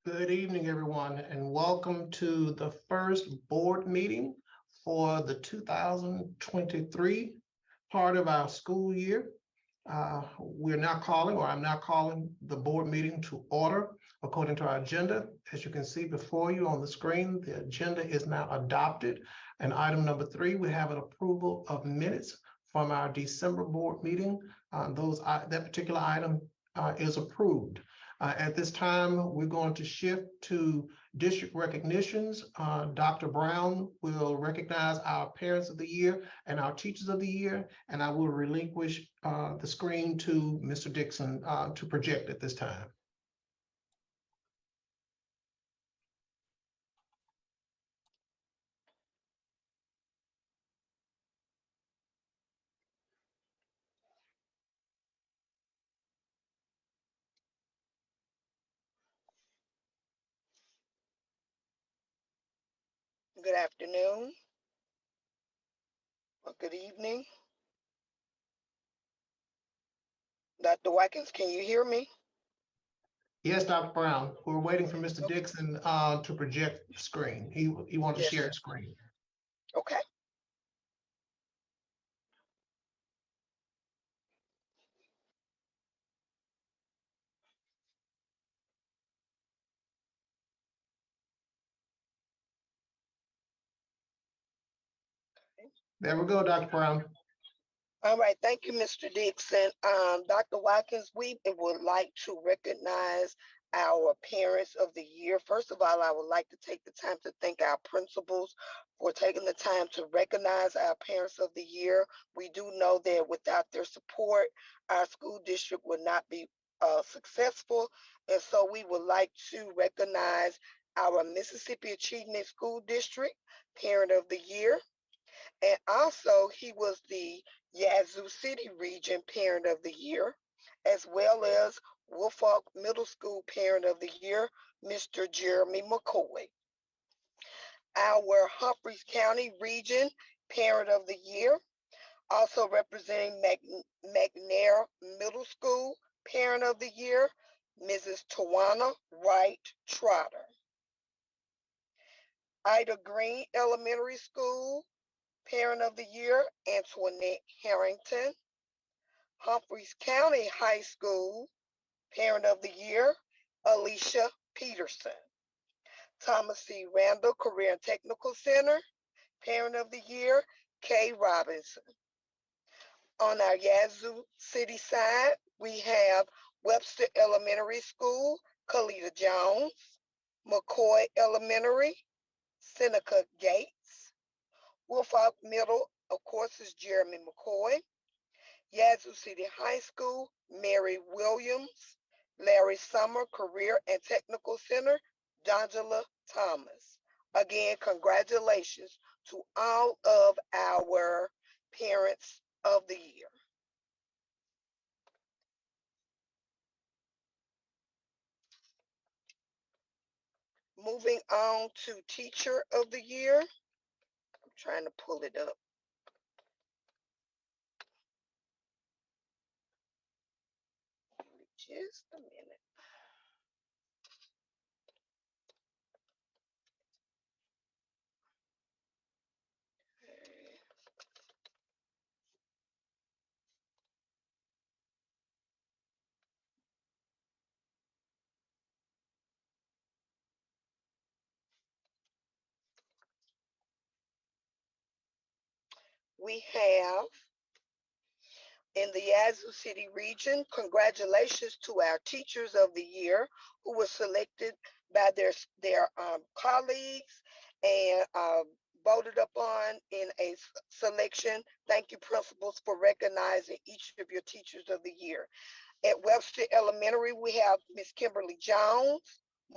Good evening, everyone, and welcome to the first board meeting for the 2023 part of our school year. We're now calling, or I'm now calling the board meeting to order according to our agenda. As you can see before you on the screen, the agenda is now adopted. And item number 3, we have an approval of minutes from our December board meeting. That particular item is approved. At this time, we're going to shift to district recognitions. Dr. Brown will recognize our parents of the year and our teachers of the year, and I will relinquish the screen to Mr. Dixon to project at this time. Good afternoon or good evening. Dr. Watkins, can you hear me? Yes, Dr. Brown, we're waiting for Mr. Dixon to project the screen. He wants to share his screen. Okay. There we go, Dr. Brown. All right. Thank you, Mr. Dixon. Dr. Watkins, we would like to recognize our parents of the year. First of all, I would like to take the time to thank our principals for taking the time to recognize our parents of the year. We do know that without their support, our school district would not be successful. And so we would like to recognize our Mississippi Achievement School District Parent of the Year. And also, he was the Yazoo City Region Parent of the Year, as well as Woolfolk Middle School Parent of the Year, Mr. Jeremy McCoy. Our Humphreys County Region Parent of the Year, also representing McNair Middle School Parent of the Year, Mrs. Tawana Wright Trotter. Ida Green Elementary School Parent of the Year, Antoinette Harrington. Humphreys County High School Parent of the Year, Alicia Peterson. Thomas C. Randall Career and Technical Center Parent of the Year, Kay Robinson. On our Yazoo City side, we have Webster Elementary School, Kalita Jones. McCoy Elementary, Seneca Gates. Woolfolk Middle, of course, is Jeremy McCoy. Yazoo City High School, Mary Williams. Larry Summer Career and Technical Center, D'Angela Thomas. Again, congratulations to all of our parents of the year. Moving on to Teacher of the Year. I'm trying to pull it up. Just a minute. We have in the Yazoo City region, congratulations to our Teachers of the Year who were selected by their colleagues and voted upon in a selection. Thank you, principals, for recognizing each of your Teachers of the Year. At Webster Elementary, we have Miss Kimberly Jones.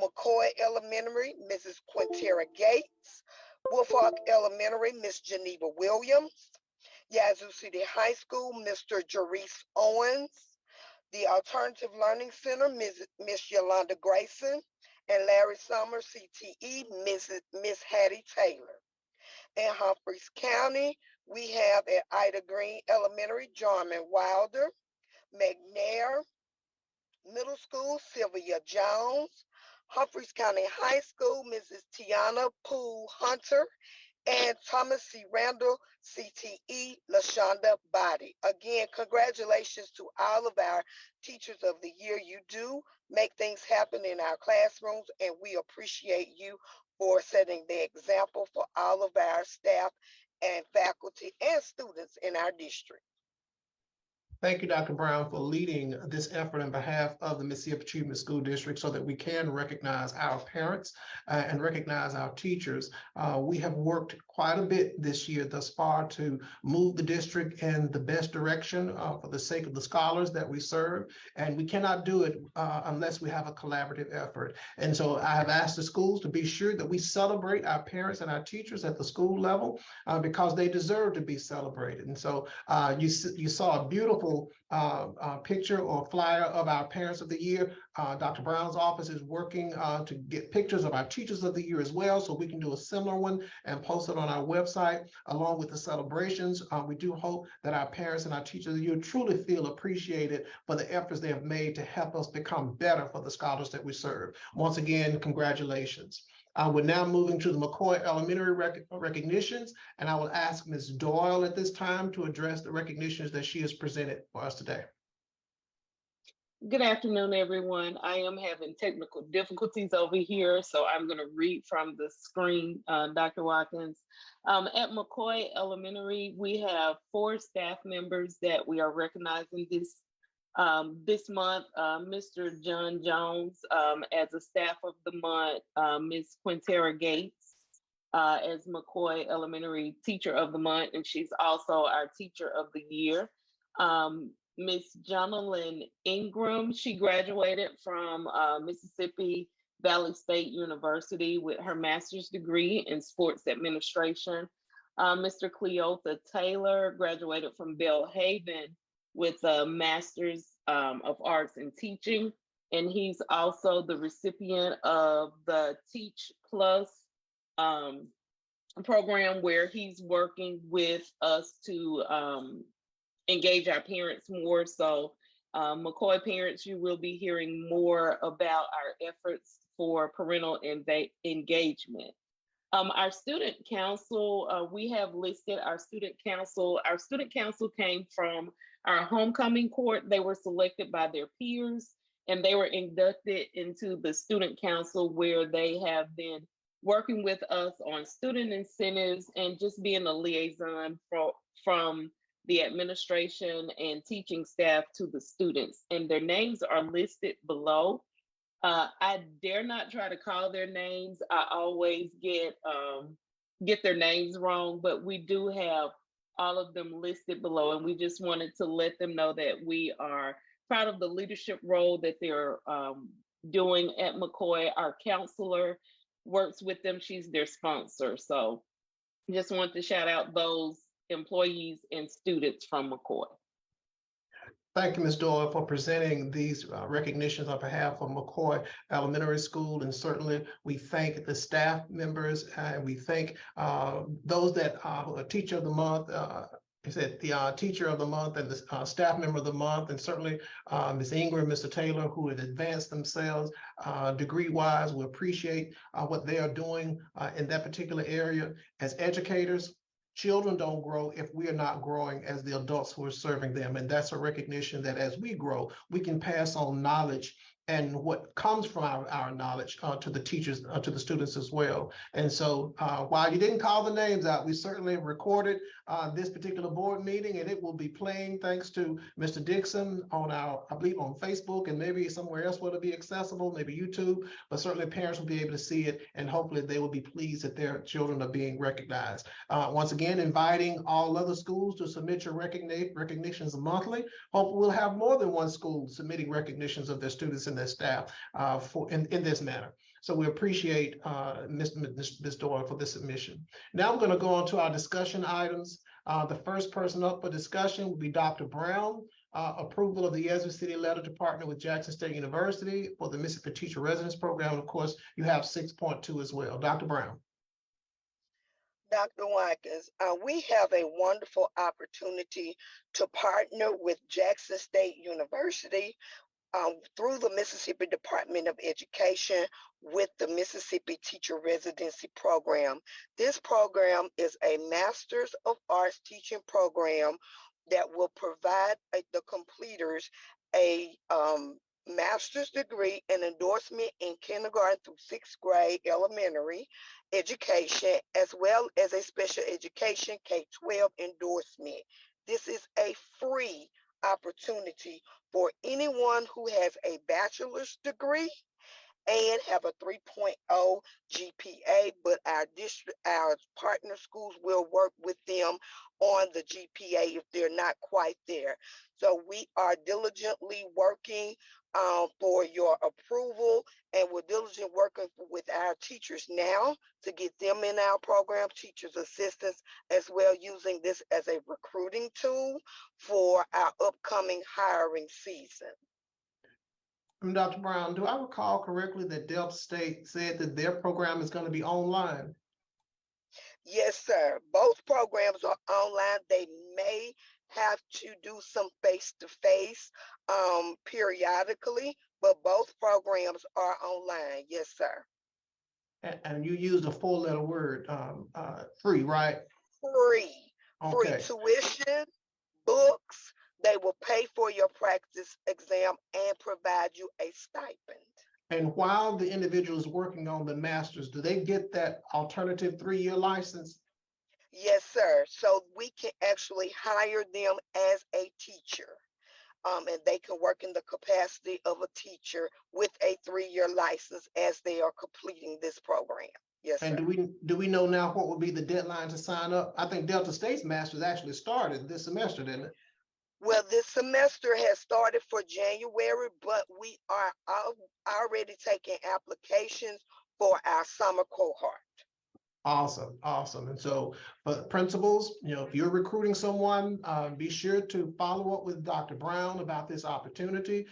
McCoy Elementary, Mrs. Quintera Gates. Woolfolk Elementary, Miss Geneva Williams. Yazoo City High School, Mr. Jerice Owens. The Alternative Learning Center, Miss Yolanda Grayson. And Larry Summer, CTE, Miss Hattie Taylor. In Humphreys County, we have at Ida Green Elementary, Jarman Wilder. McNair Middle School, Sylvia Jones. Humphreys County High School, Mrs. Tiana Poole Hunter, and Thomas C. Randall, CTE, LaShonda Body. Again, congratulations to all of our Teachers of the Year. You do make things happen in our classrooms, and we appreciate you for setting the example for all of our staff and faculty and students in our district. Thank you, Dr. Brown, for leading this effort on behalf of the Mississippi Achievement School District so that we can recognize our parents and recognize our teachers. We have worked quite a bit this year thus far to move the district in the best direction for the sake of the scholars that we serve. And we cannot do it unless we have a collaborative effort. And so I have asked the schools to be sure that we celebrate our parents and our teachers at the school level because they deserve to be celebrated. And so you saw a beautiful picture or flyer of our Parents of the Year. Dr. Brown's office is working to get pictures of our Teachers of the Year as well, so we can do a similar one and post it on our website along with the celebrations. We do hope that our parents and our Teachers of the Year truly feel appreciated for the efforts they have made to help us become better for the scholars that we serve. Once again, congratulations. We're now moving to the McCoy Elementary recognitions, and I will ask Ms. Doyle at this time to address the recognitions that she has presented for us today. Good afternoon, everyone. I am having technical difficulties over here, so I'm going to read from the screen, Dr. Watkins. At McCoy Elementary, we have 4 staff members that we are recognizing this month. Mr. John Jones as a staff of the month, Ms. Quintera Gates as McCoy Elementary Teacher of the Month, and she's also our Teacher of the Year. Miss Jonalyn Ingram, she graduated from Mississippi Valley State University with her master's degree in sports administration. Mr. Cleotha Taylor graduated from Belhaven with a master's of arts in teaching, and he's also the recipient of the Teach Plus program, where he's working with us to engage our parents more. So McCoy parents, you will be hearing more about our efforts for parental engagement. Our student council, we have listed our student council. Our student council came from our homecoming court. They were selected by their peers, and they were inducted into the student council, where they have been working with us on student incentives and just being a liaison from the administration and teaching staff to the students, and their names are listed below. I dare not try to call their names. I always get their names wrong, but we do have all of them listed below, and we just wanted to let them know that we are proud of the leadership role that they're doing at McCoy. Our counselor works with them. She's their sponsor. So just want to shout out those employees and students from McCoy. Thank you, Ms. Doyle, for presenting these recognitions on behalf of McCoy Elementary School. And certainly we thank the staff members and we thank those that are Teacher of the Month, the Teacher of the Month and the Staff Member of the Month, and certainly Ms. Ingram, Mr. Taylor, who have advanced themselves degree-wise. We appreciate what they are doing in that particular area. As educators, children don't grow if we are not growing as the adults who are serving them. And that's a recognition that as we grow, we can pass on knowledge and what comes from our knowledge to the teachers, to the students as well. And so while you didn't call the names out, we certainly recorded this particular board meeting, and it will be playing thanks to Mr. Dixon on I believe on Facebook, and maybe somewhere else where it'll be accessible, maybe YouTube, but certainly parents will be able to see it, and hopefully they will be pleased that their children are being recognized. Once again, inviting all other schools to submit your recognitions monthly. Hopefully we'll have more than one school submitting recognitions of their students and their staff in this manner. So we appreciate Ms. Doyle for this submission. Now I'm going to go on to our discussion items. The first person up for discussion will be Dr. Brown. Approval of the Yazoo City letter to partner with Jackson State University for the Mississippi Teacher Residence Program. Of course, you have 6.2 as well. Dr. Brown. Dr. Watkins, we have a wonderful opportunity to partner with Jackson State University through the Mississippi Department of Education with the Mississippi Teacher Residency Program. This program is a Master's of Arts teaching program that will provide the completers a master's degree and endorsement in kindergarten through sixth grade elementary education, as well as a special education K-12 endorsement. This is a free opportunity for anyone who has a bachelor's degree and have a 3.0 GPA, but our partner schools will work with them on the GPA if they're not quite there. So we are diligently working for your approval, and we're diligently working with our teachers now to get them in our program, teachers assistants, as well, using this as a recruiting tool for our upcoming hiring season. Dr. Brown, do I recall correctly that Delta State said that their program is going to be online? Yes, sir. Both programs are online. They may have to do some face-to-face periodically, but both programs are online. Yes, sir. And you used a four-letter word, free, right? Free. Free Okay. tuition, books. They will pay for your practice exam and provide you a stipend. And while the individual is working on the master's, do they get that alternative 3-year license? Yes, sir. So we can actually hire them as a teacher. And they can work in the capacity of a teacher with a 3-year license as they are completing this program. Yes, and sir. do we know now what will be the deadline to sign up? I think Delta State's master's actually started this semester, didn't it? Well, this semester has started for January, but we are already taking applications for our summer cohort. Awesome, awesome. And so, but principals, if you're recruiting someone, be sure to follow up with Dr. Brown about this opportunity.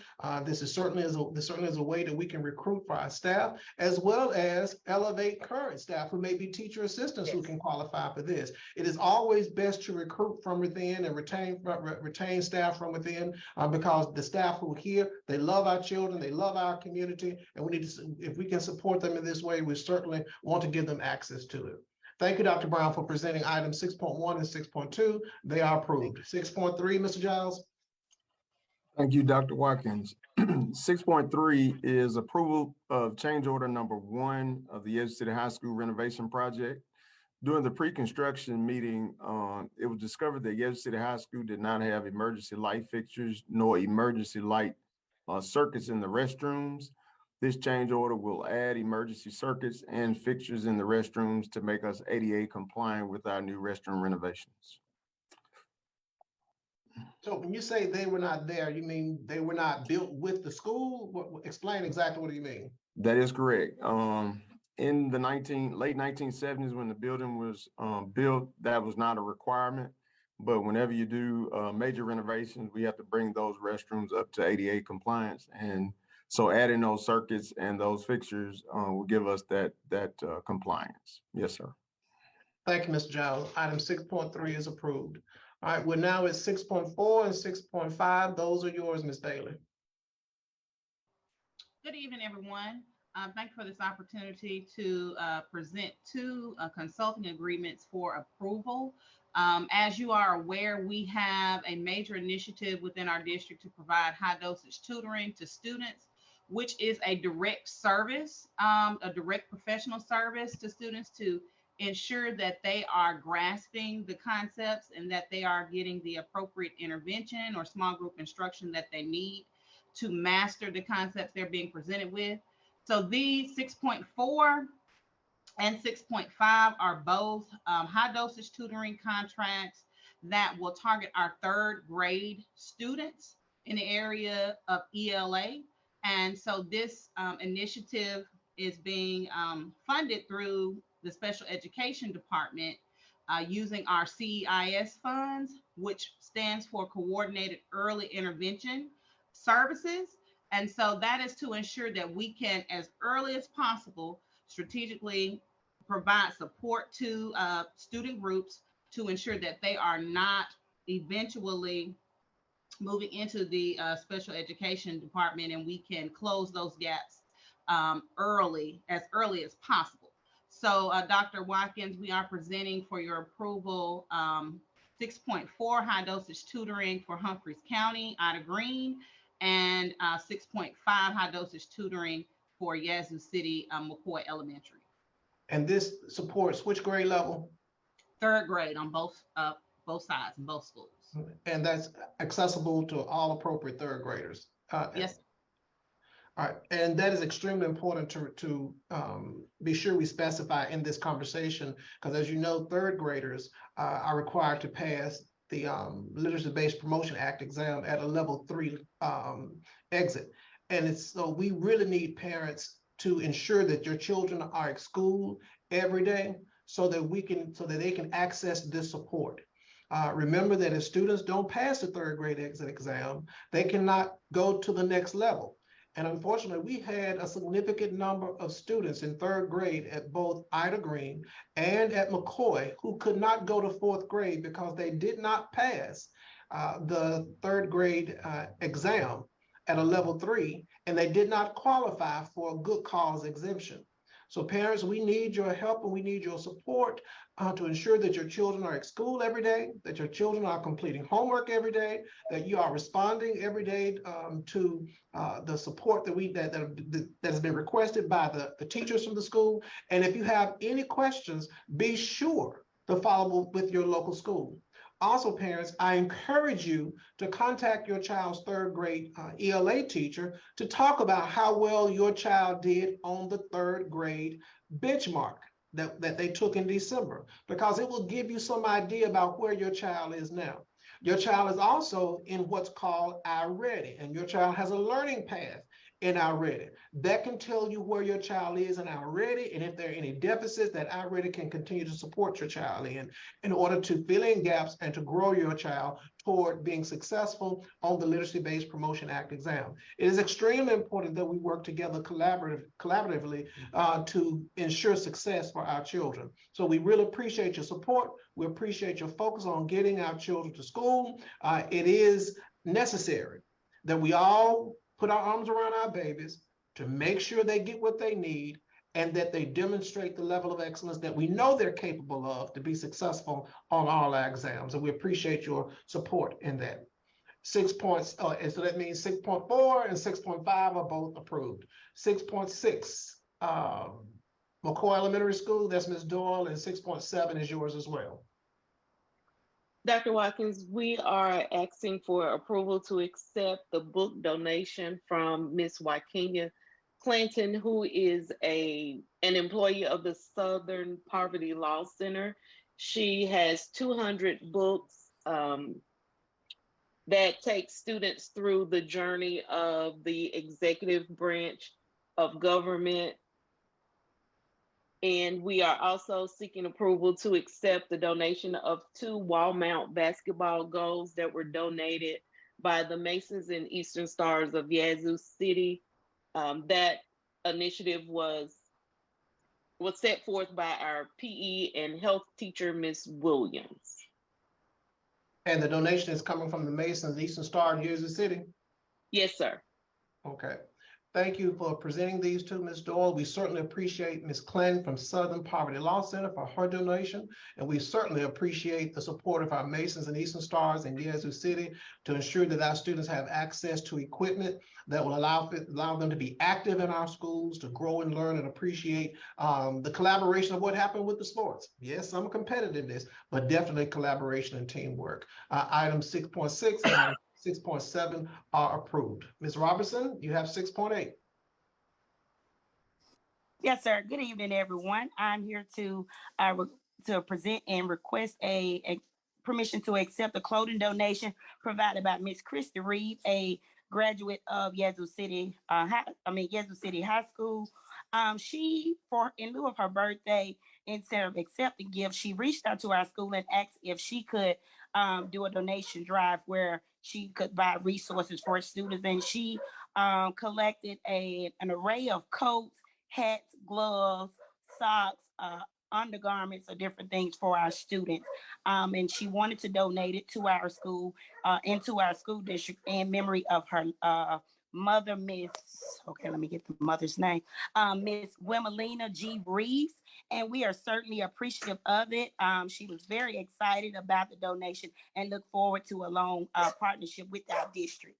This certainly is a way that we can recruit for our staff, as well as elevate current staff who may be teacher assistants who can qualify for this. It is always best to recruit from within and retain staff from within, because the staff who are here, they love our children, they love our community, and we need to, if we can support them in this way, we certainly want to give them access to it. Thank you, Dr. Brown, for presenting items 6.1 and 6.2. They are approved. 6.3, Mr. Giles. Thank you, Dr. Watkins. 6.3 is approval of change order number 1 of the Edge City High School renovation project. During the pre-construction meeting, it was discovered that Edge City High School did not have emergency light fixtures nor emergency light circuits in the restrooms. This change order will add emergency circuits and fixtures in the restrooms to make us ADA compliant with our new restroom renovations. So when you say they were not there, you mean they were not built with the school? Explain exactly what do you mean? That is correct. In the late 1970s, when the building was built, that was not a requirement. But whenever you do major renovations, we have to bring those restrooms up to ADA compliance. And so adding those circuits and those fixtures will give us that compliance. Yes, sir. Thank you, Mr. Giles. Item 6.3 is approved. All right, we're now at 6.4 and 6.5. Those are yours, Ms. Bailey. Good evening, everyone. Thank you for this opportunity to present 2 consulting agreements for approval. As you are aware, we have a major initiative within our district to provide high dosage tutoring to students, which is a direct service, a direct professional service to students to ensure that they are grasping the concepts and that they are getting the appropriate intervention or small group instruction that they need to master the concepts they're being presented with. So these 6.4 and 6.5 are both high dosage tutoring contracts that will target our 3rd grade students in the area of ELA. And so this initiative is being funded through the special education department using our CEIS funds, which stands for Coordinated Early Intervention Services. And so that is to ensure that we can, as early as possible, strategically provide support to student groups to ensure that they are not eventually moving into the special education department, and we can close those gaps as early as possible. So, Dr. Watkins, we are presenting for your approval 6.4 high dosage tutoring for Humphreys County, Ida Green, and 6.5 high dosage tutoring for Yazoo City, McCoy Elementary. And this supports which grade level? Third grade on both sides in both schools. And that's accessible to all appropriate third graders. Yes. All right, and that is extremely important to be sure we specify in this conversation, because as you know, third graders are required to pass the Literacy-Based Promotion Act exam at a level 3 exit. And so we really need parents to ensure that your children are at school every day so that they can access this support. Remember that if students don't pass the third grade exit exam, they cannot go to the next level. And unfortunately, we had a significant number of students in third grade at both Ida Green and at McCoy who could not go to fourth grade because they did not pass the third grade exam at a level 3, and they did not qualify for a good cause exemption. So parents, we need your help and we need your support to ensure that your children are at school every day, that your children are completing homework every day, that you are responding every day to the support that has been requested by the teachers from the school. And if you have any questions, be sure to follow up with your local school. Also, parents, I encourage you to contact your child's third grade ELA teacher to talk about how well your child did on the third grade benchmark that they took in December, because it will give you some idea about where your child is now. Your child is also in what's called iReady, and your child has a learning path in iReady. That can tell you where your child is in iReady, and if there are any deficits that iReady can continue to support your child in order to fill in gaps and to grow your child toward being successful on the Literacy-Based Promotion Act exam. It is extremely important that we work together collaboratively to ensure success for our children. So we really appreciate your support. We appreciate your focus on getting our children to school. It is necessary that we all put our arms around our babies to make sure they get what they need and that they demonstrate the level of excellence that we know they're capable of to be successful on all our exams. And we appreciate your support in that. 6 points, and so that means 6.4 and 6.5 are both approved. 6.6, McCoy Elementary School, that's Ms. Doyle, and 6.7 is yours as well. Dr. Watkins, we are asking for approval to accept the book donation from Ms. Wakenya Clanton, who is an employee of the Southern Poverty Law Center. She has 200 books that take students through the journey of the executive branch of government. And we are also seeking approval to accept the donation of 2 wall mount basketball goals that were donated by the Masons and Eastern Stars of Yazoo City. That initiative was set forth by our PE and health teacher, Ms. Williams. And the donation is coming from the Masons Eastern Star of Yazoo City? Yes, sir. Okay. Thank you for presenting these to Ms. Doyle. We certainly appreciate Ms. Clinton from Southern Poverty Law Center for her donation. And we certainly appreciate the support of our Masons and Eastern Stars in Yazoo City to ensure that our students have access to equipment that will allow them to be active in our schools, to grow and learn and appreciate the collaboration of what happened with the sports. Yes, some competitiveness, but definitely collaboration and teamwork. Item 6.6 and item 6.7 are approved. Ms. Robertson, you have 6.8. Yes, sir. Good evening, everyone. I'm here to present and request a permission to accept a clothing donation provided by Miss Christy Reed, a graduate of Yazoo City High School. She, in lieu of her birthday, instead of accepting gifts, she reached out to our school and asked if she could do a donation drive where she could buy resources for students. And she collected an array of coats, hats, gloves, socks, undergarments or different things for our students. And she wanted to donate it to our school, into our school district in memory of her mother, Miss, okay, let me get the mother's name, Miss Wimelina G. Reeves, and we are certainly appreciative of it. She was very excited about the donation and look forward to a long partnership with our district.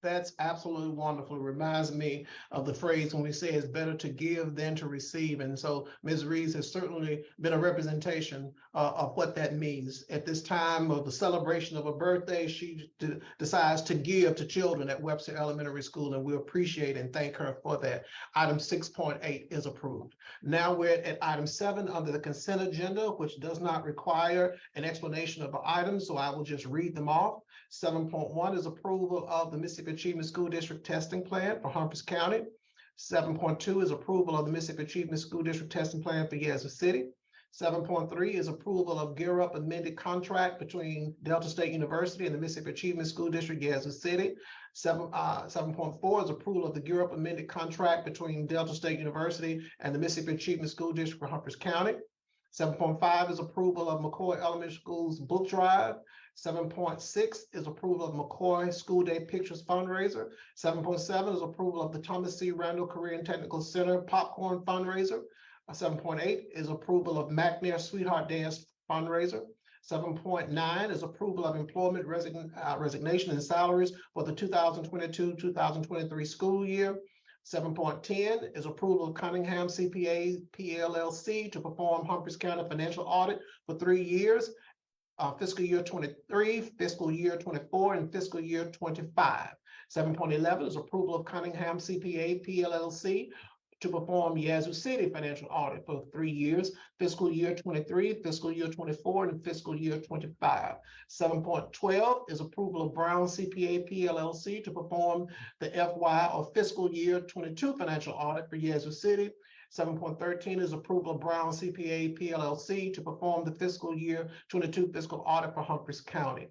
That's absolutely wonderful. It reminds me of the phrase when we say it's better to give than to receive. And so Ms. Reeves has certainly been a representation of what that means. At this time of the celebration of a birthday, she decides to give to children at Webster Elementary School, and we appreciate and thank her for that. Item 6.8 is approved. Now we're at item 7 under the consent agenda, which does not require an explanation of the items, so I will just read them off. 7.1 is approval of the Mississippi Achievement School District Testing Plan for Humphreys County. 7.2 is approval of the Mississippi Achievement School District Testing Plan for Yazoo City. 7.3 is approval of Gear Up amended contract between Delta State University and the Mississippi Achievement School District Yazoo City. 7.4 is approval of the Gear Up amended contract between Delta State University and the Mississippi Achievement School District for Humphreys County. 7.5 is approval of McCoy Elementary School's book drive. 7.6 is approval of McCoy School Day Pictures fundraiser. 7.7 is approval of the Thomas C. Randall Career and Technical Center popcorn fundraiser. 7.8 is approval of McNair Sweetheart Dance fundraiser. 7.9 is approval of employment resignation and salaries for the 2022-2023 school year. 7.10 is approval of Cunningham CPA PLLC to perform Humphreys County financial audit for 3 years, fiscal year 23, fiscal year 24, and fiscal year 25. 7.11 is approval of Cunningham CPA PLLC to perform Yazoo City financial audit for 3 years, fiscal year 23, fiscal year 24, and fiscal year 25. 7.12 is approval of Brown CPA PLLC to perform the FY or fiscal year 22 financial audit for Yazoo City. 7.13 is approval of Brown CPA PLLC to perform the fiscal year 22 fiscal audit for Humphreys County.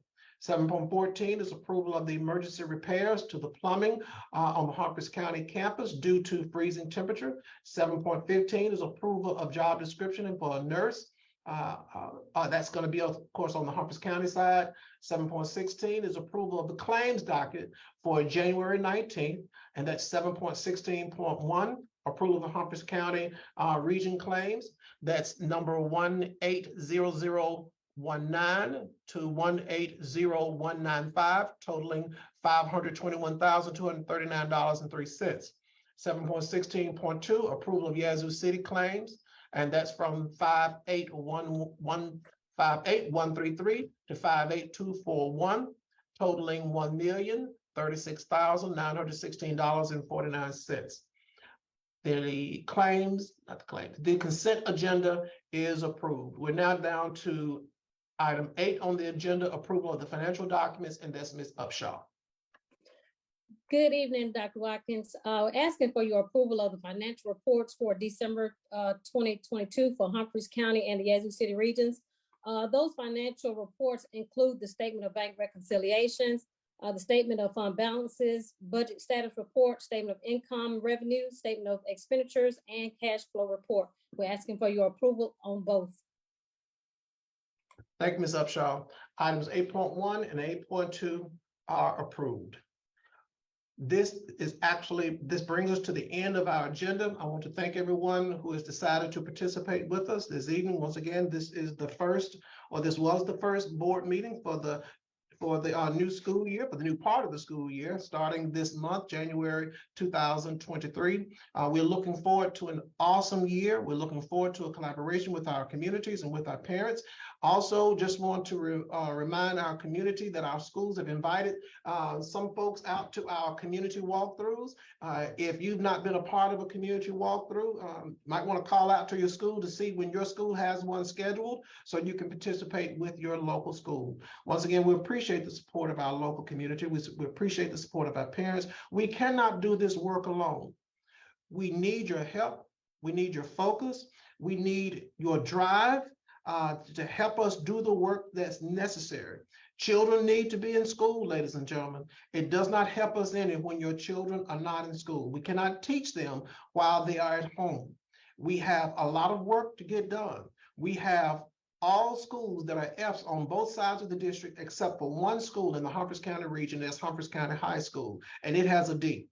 7.14 is approval of the emergency repairs to the plumbing on the Humphreys County campus due to freezing temperature. 7.15 is approval of job description for a nurse. That's going to be, of course, on the Humphreys County side. 7.16 is approval of the claims docket for January 19th, and that's 7.16.1, approval of the Humphreys County region claims. That's number 180019 to 180195, totaling $521,239.03. 7.16.2, approval of Yazoo City claims, and that's from 58133 to 58241, totaling $1,036,916.49. The consent agenda is approved. We're now down to item 8 on the agenda, approval of the financial documents, and that's Ms. Upshaw. Good evening, Dr. Watkins. Asking for your approval of the financial reports for December 2022 for Humphreys County and the Yazoo City regions. Those financial reports include the statement of bank reconciliations, the statement of fund balances, budget status report, statement of income, revenue, statement of expenditures, and cash flow report. We're asking for your approval on both. Thank you, Ms. Upshaw. Items 8.1 and 8.2 are approved. This brings us to the end of our agenda. I want to thank everyone who has decided to participate with us this evening. Once again, this was the first board meeting for the new school year, for the new part of the school year, starting this month, January 2023. We're looking forward to an awesome year. We're looking forward to a collaboration with our communities and with our parents. Also, just want to remind our community that our schools have invited some folks out to our community walkthroughs. If you've not been a part of a community walkthrough, might want to call out to your school to see when your school has one scheduled so you can participate with your local school. Once again, we appreciate the support of our local community. We appreciate the support of our parents. We cannot do this work alone. We need your help. We need your focus. We need your drive to help us do the work that's necessary. Children need to be in school, ladies and gentlemen. It does not help us any when your children are not in school. We cannot teach them while they are at home. We have a lot of work to get done. We have all schools that are Fs on both sides of the district, except for one school in the Humphreys County region, that's Humphreys County High School, and it has a D.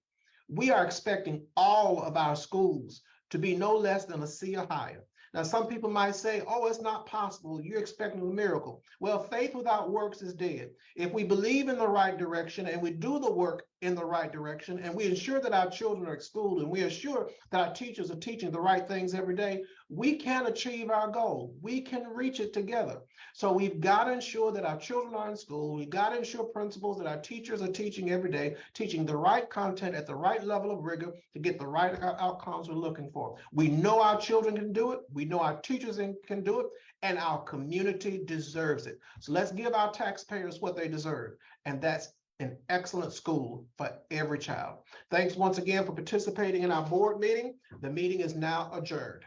We are expecting all of our schools to be no less than a C or higher. Now, some people might say, oh, it's not possible. You're expecting a miracle. Well, faith without works is dead. If we believe in the right direction and we do the work in the right direction, and we ensure that our children are schooled and we assure that our teachers are teaching the right things every day, we can achieve our goal. We can reach it together. So we've got to ensure that our children are in school. We've got to ensure principals that our teachers are teaching every day, teaching the right content at the right level of rigor to get the right outcomes we're looking for. We know our children can do it. We know our teachers can do it, and our community deserves it. So let's give our taxpayers what they deserve, and that's an excellent school for every child. Thanks once again for participating in our board meeting. The meeting is now adjourned.